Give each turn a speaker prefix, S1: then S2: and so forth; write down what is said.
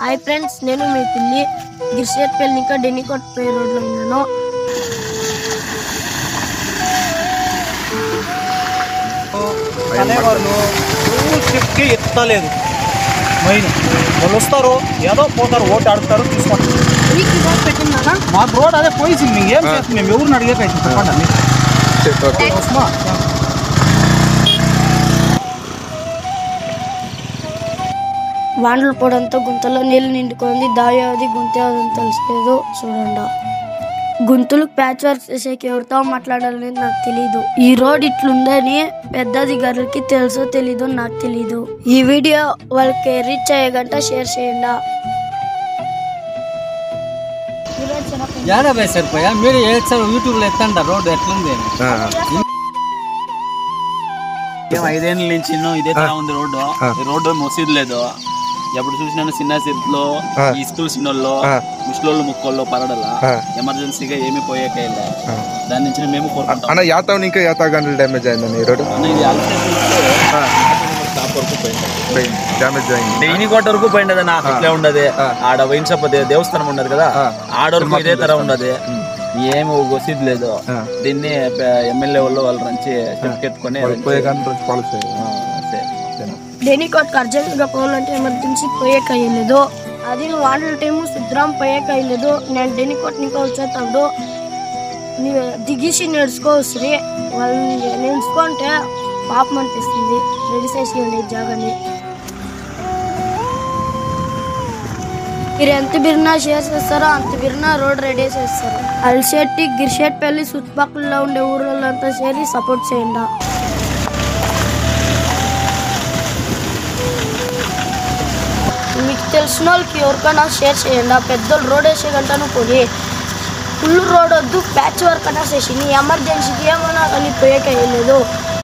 S1: Hi friends, నేను మీ పిల్లి గిర్షేట్పల్లి ఇంకా డెనికోట్ పే రోడ్లో ఉన్నాను.
S2: అనేవాళ్ళు చెక్కి ఎత్తలేదు మైన్ వాళ్ళు వస్తారు ఏదో పోతారు ఓటు ఆడుతారు తీసుకుంటారు.
S1: పెట్టిందా
S2: మా రోడ్ అదే పోయింది. మేము ఏం చేస్తాం? మేము ఎవరిని అడిగేకైతే చెప్పండి.
S1: వాండ్లు పోవడంతో గుంతలో నీళ్లు నిండుకుంది. దాయాది గుంతేదని తెలియదు. చూడండి, గుంతులు ప్యాచ్ వర్క్ చేసేకి ఎవరితో మాట్లాడాలని నాకు తెలీదు. ఈ రోడ్ ఇట్లుందని పెద్ద అధికారులకి తెలుసో తెలీదు, నాకు తెలీదు. ఈ వీడియో వాళ్ళకి రీచ్ అయ్యేగంట షేర్ చేయండి.
S3: సరిపోయా మీరు యూట్యూబ్ లో ఎత్తండి రోడ్ ఎట్లుంది.
S2: 5 ఏళ్ళ నుంచి ఇదే ఉంది రోడ్డు. ఈ రోడ్డు మసీదు లేదు. ఎప్పుడు చూసినా చిన్న చేతిలో ఈ స్కూల్ సిన్నోళ్ళు ముస్లోళ్ళు ముక్కోళ్ళు పడడలా ఎమర్జెన్సీగా ఏమి పోయేకైలే. దాని నుంచి మేము
S4: డ్యామేజ్ అయిందని ఈ రోడ్డు
S2: డైనికోట వరకు పోయిండదు. నాకు ఇట్లే ఉండదు. ఆడ వైన్ షాప్ దేవస్థానం ఉండదు కదా, ఆడ వరకు ఇదే తర ఉండదు. ఏమి వసీదు లేదు. దీన్ని ఎమ్మెల్యే వాళ్ళు నుంచి ఎత్తుకొని
S1: డెనికోట్ అర్జెంట్ గా పోవాలంటే ఎమర్జెన్సీ పోయేకయ్యలేదు. అది వాళ్ళ టైము శుద్రం పోయేకయ్యలేదు. నేను డెనికోట్ ఇంకా వచ్చేటప్పుడు దిగిసి నేర్చుకోవచ్చురి. వాళ్ళని నేర్చుకుంటే పాపం అనిపిస్తుంది. రెడీ చేసి జాగాని మీరు ఎంత బిర్నా షేర్ చేస్తారో అంత బిర్నా రోడ్ రెడీ చేస్తారు. అల్షెట్టి గిర్షేట్పల్లి చుట్టుపక్కల ఉండే ఊర్లంతా చేరి సపోర్ట్ చేయండి. మీకు తెలిసిన వాళ్ళకి ఎవరికైనా షేర్ చేయండి. పెద్దోళ్ళు రోడ్ వేసే గంటను పోయి ఫుల్ రోడ్ వద్దు, ప్యాచ్ వర్క్ అయినా చేసి ఎమర్జెన్సీకి ఏమైనా కానీ పోయేకయ్యలేదు.